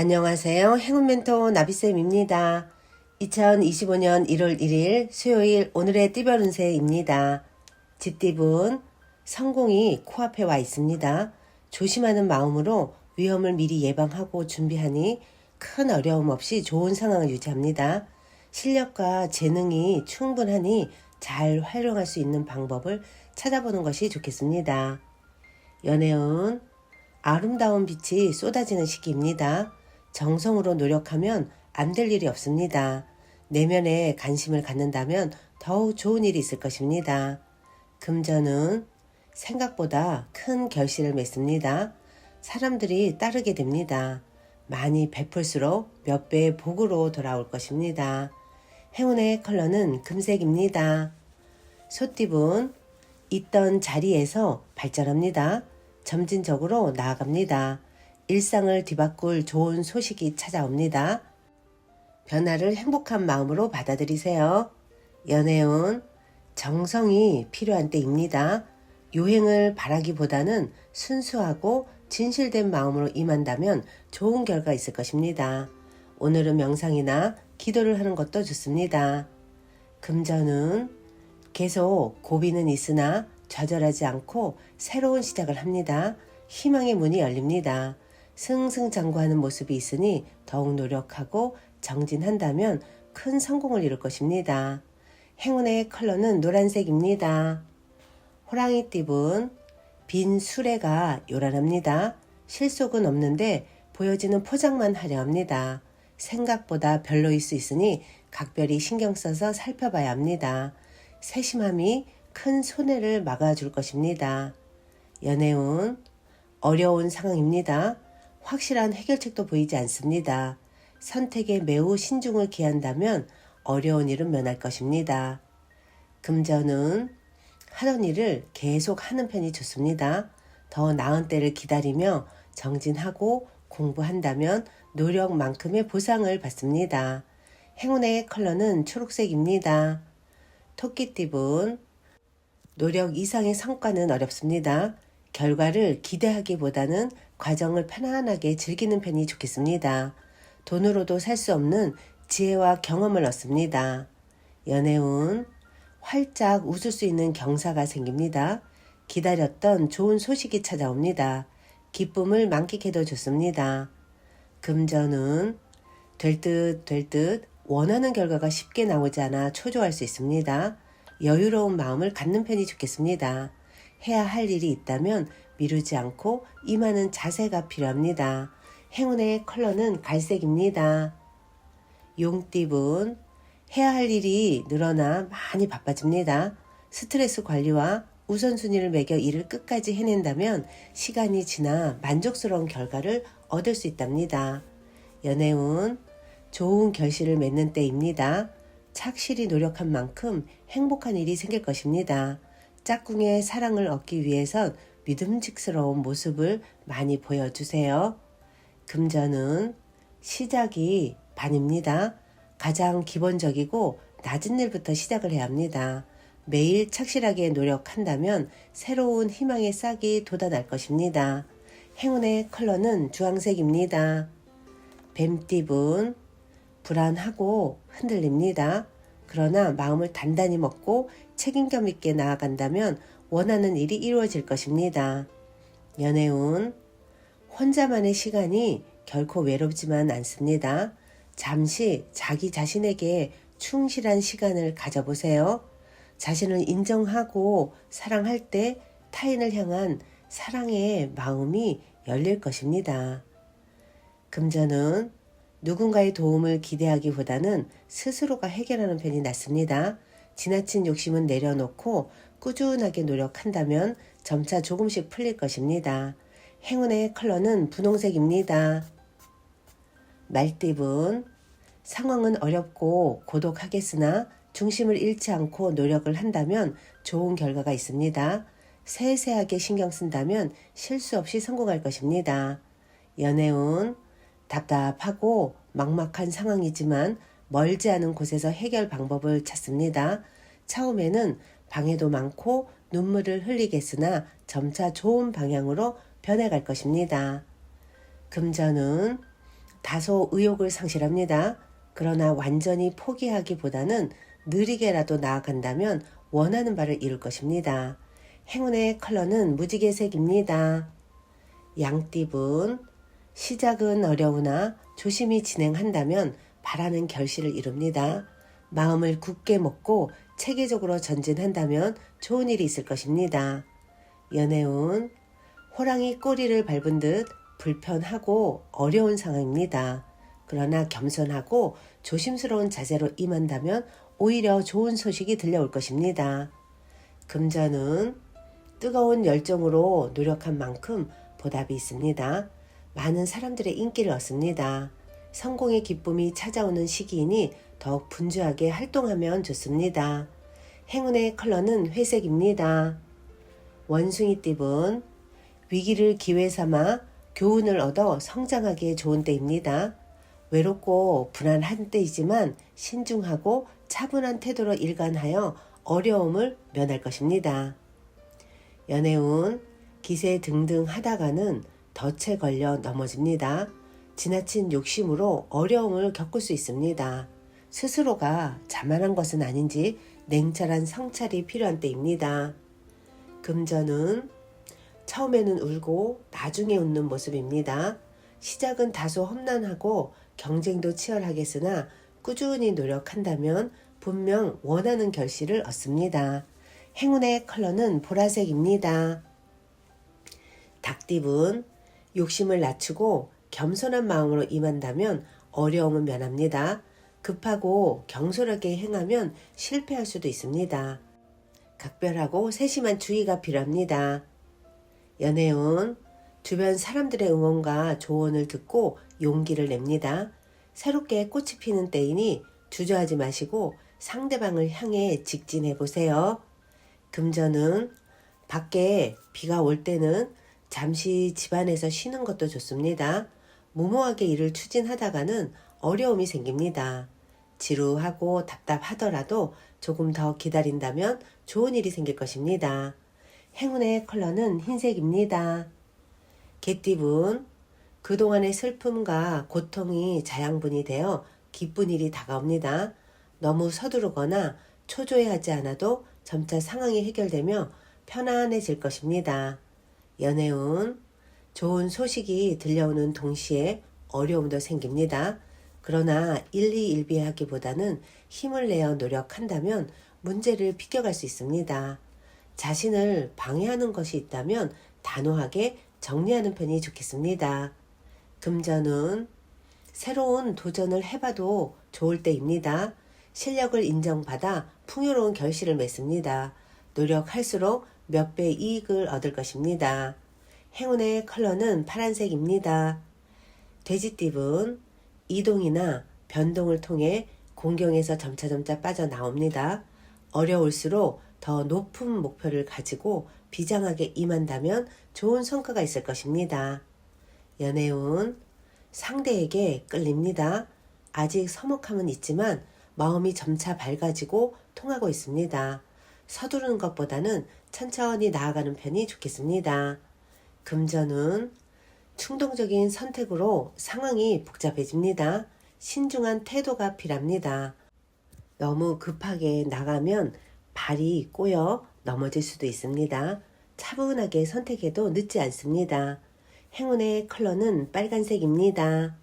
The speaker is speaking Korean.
안녕하세요. 행운멘토 나비쌤입니다. 2025년 1월 1일 수요일 오늘의 띠별 운세입니다. 집띠분 성공이 코앞에 와 있습니다. 조심하는 마음으로 위험을 미리 예방하고 준비하니 큰 어려움 없이 좋은 상황을 유지합니다. 실력과 재능이 충분하니 잘 활용할 수 있는 방법을 찾아보는 것이 좋겠습니다. 연애운 아름다운 빛이 쏟아지는 시기입니다. 정성으로 노력하면 안 될 일이 없습니다. 내면에 관심을 갖는다면 더욱 좋은 일이 있을 것입니다. 금전은 생각보다 큰 결실을 맺습니다. 사람들이 따르게 됩니다. 많이 베풀수록 몇 배의 복으로 돌아올 것입니다. 행운의 컬러는 금색입니다. 소띠분 있던 자리에서 발전합니다. 점진적으로 나아갑니다. 일상을 뒤바꿀 좋은 소식이 찾아옵니다. 변화를 행복한 마음으로 받아들이세요. 연애운 정성이 필요한 때입니다. 요행을 바라기보다는 순수하고 진실된 마음으로 임한다면 좋은 결과 있을 것입니다. 오늘은 명상이나 기도를 하는 것도 좋습니다. 금전은 계속 고비는 있으나 좌절하지 않고 새로운 시작을 합니다. 희망의 문이 열립니다. 승승장구하는 모습이 있으니 더욱 노력하고 정진한다면 큰 성공을 이룰 것입니다. 행운의 컬러는 노란색입니다. 호랑이띠분 빈 수레가 요란합니다. 실속은 없는데 보여지는 포장만 하려 합니다. 생각보다 별로일 수 있으니 각별히 신경 써서 살펴봐야 합니다. 세심함이 큰 손해를 막아줄 것입니다. 연애운 어려운 상황입니다. 확실한 해결책도 보이지 않습니다. 선택에 매우 신중을 기한다면 어려운 일은 면할 것입니다. 금전은 하던 일을 계속 하는 편이 좋습니다. 더 나은 때를 기다리며 정진하고 공부한다면 노력만큼의 보상을 받습니다. 행운의 컬러는 초록색입니다. 토끼띠분 노력 이상의 성과는 어렵습니다. 결과를 기대하기보다는 과정을 편안하게 즐기는 편이 좋겠습니다. 돈으로도 살 수 없는 지혜와 경험을 얻습니다. 연애운 활짝 웃을 수 있는 경사가 생깁니다. 기다렸던 좋은 소식이 찾아옵니다. 기쁨을 만끽해도 좋습니다. 금전은 될 듯 원하는 결과가 쉽게 나오지 않아 초조할 수 있습니다. 여유로운 마음을 갖는 편이 좋겠습니다. 해야 할 일이 있다면 미루지 않고 임하는 자세가 필요합니다. 행운의 컬러는 갈색입니다. 용띠분 해야 할 일이 늘어나 많이 바빠집니다. 스트레스 관리와 우선순위를 매겨 일을 끝까지 해낸다면 시간이 지나 만족스러운 결과를 얻을 수 있답니다. 연애운 좋은 결실을 맺는 때입니다. 착실히 노력한 만큼 행복한 일이 생길 것입니다. 짝꿍의 사랑을 얻기 위해선 믿음직스러운 모습을 많이 보여주세요. 금전은 시작이 반입니다. 가장 기본적이고 낮은 일부터 시작을 해야 합니다. 매일 착실하게 노력한다면 새로운 희망의 싹이 돋아날 것입니다. 행운의 컬러는 주황색입니다. 뱀띠분 불안하고 흔들립니다. 그러나 마음을 단단히 먹고 책임감 있게 나아간다면 원하는 일이 이루어질 것입니다. 연애운 혼자만의 시간이 결코 외롭지만 않습니다. 잠시 자기 자신에게 충실한 시간을 가져보세요. 자신을 인정하고 사랑할 때 타인을 향한 사랑의 마음이 열릴 것입니다. 금전은 누군가의 도움을 기대하기보다는 스스로가 해결하는 편이 낫습니다. 지나친 욕심은 내려놓고 꾸준하게 노력한다면 점차 조금씩 풀릴 것입니다. 행운의 컬러는 분홍색입니다. 말띠분 상황은 어렵고 고독하겠으나 중심을 잃지 않고 노력을 한다면 좋은 결과가 있습니다. 세세하게 신경 쓴다면 실수 없이 성공할 것입니다. 연애운 답답하고 막막한 상황이지만 멀지 않은 곳에서 해결 방법을 찾습니다. 처음에는 방해도 많고 눈물을 흘리겠으나 점차 좋은 방향으로 변해갈 것입니다. 금전은 다소 의욕을 상실합니다. 그러나 완전히 포기하기보다는 느리게라도 나아간다면 원하는 바를 이룰 것입니다. 행운의 컬러는 무지개색입니다. 양띠분, 시작은 어려우나 조심히 진행한다면 바라는 결실을 이룹니다. 마음을 굳게 먹고 체계적으로 전진한다면 좋은 일이 있을 것입니다. 연애운, 호랑이 꼬리를 밟은 듯 불편하고 어려운 상황입니다. 그러나 겸손하고 조심스러운 자세로 임한다면 오히려 좋은 소식이 들려올 것입니다. 금전은 뜨거운 열정으로 노력한 만큼 보답이 있습니다. 많은 사람들의 인기를 얻습니다. 성공의 기쁨이 찾아오는 시기이니 더욱 분주하게 활동하면 좋습니다. 행운의 컬러는 회색입니다. 원숭이띠분, 위기를 기회 삼아 교훈을 얻어 성장하기에 좋은 때입니다. 외롭고 불안한 때이지만 신중하고 차분한 태도로 일관하여 어려움을 면할 것입니다. 연애운, 기세 등등 하다가는 덫에 걸려 넘어집니다. 지나친 욕심으로 어려움을 겪을 수 있습니다. 스스로가 자만한 것은 아닌지 냉철한 성찰이 필요한 때입니다. 금전은 처음에는 울고 나중에 웃는 모습입니다. 시작은 다소 험난하고 경쟁도 치열하겠으나 꾸준히 노력한다면 분명 원하는 결실을 얻습니다. 행운의 컬러는 보라색입니다. 닭띠분, 욕심을 낮추고 겸손한 마음으로 임한다면 어려움은 면합니다. 급하고 경솔하게 행하면 실패할 수도 있습니다. 각별하고 세심한 주의가 필요합니다. 연애운, 주변 사람들의 응원과 조언을 듣고 용기를 냅니다. 새롭게 꽃이 피는 때이니 주저하지 마시고 상대방을 향해 직진해 보세요. 금전은 밖에 비가 올 때는 잠시 집안에서 쉬는 것도 좋습니다. 무모하게 일을 추진하다가는 어려움이 생깁니다. 지루하고 답답하더라도 조금 더 기다린다면 좋은 일이 생길 것입니다. 행운의 컬러는 흰색입니다. 개띠분, 그동안의 슬픔과 고통이 자양분이 되어 기쁜 일이 다가옵니다. 너무 서두르거나 초조해하지 않아도 점차 상황이 해결되며 편안해질 것입니다. 연애운, 좋은 소식이 들려오는 동시에 어려움도 생깁니다. 그러나 일희일비하기보다는 힘을 내어 노력한다면 문제를 비껴갈 수 있습니다. 자신을 방해하는 것이 있다면 단호하게 정리하는 편이 좋겠습니다. 금전은 새로운 도전을 해봐도 좋을 때입니다. 실력을 인정받아 풍요로운 결실을 맺습니다. 노력할수록 몇 배 이익을 얻을 것입니다. 행운의 컬러는 파란색입니다. 돼지띠분, 이동이나 변동을 통해 공경에서 점차점차 빠져나옵니다. 어려울수록 더 높은 목표를 가지고 비장하게 임한다면 좋은 성과가 있을 것입니다. 연애운, 상대에게 끌립니다. 아직 서먹함은 있지만 마음이 점차 밝아지고 통하고 있습니다. 서두르는 것보다는 천천히 나아가는 편이 좋겠습니다. 금전은 충동적인 선택으로 상황이 복잡해집니다. 신중한 태도가 필요합니다. 너무 급하게 나가면 발이 꼬여 넘어질 수도 있습니다. 차분하게 선택해도 늦지 않습니다. 행운의 컬러는 빨간색입니다.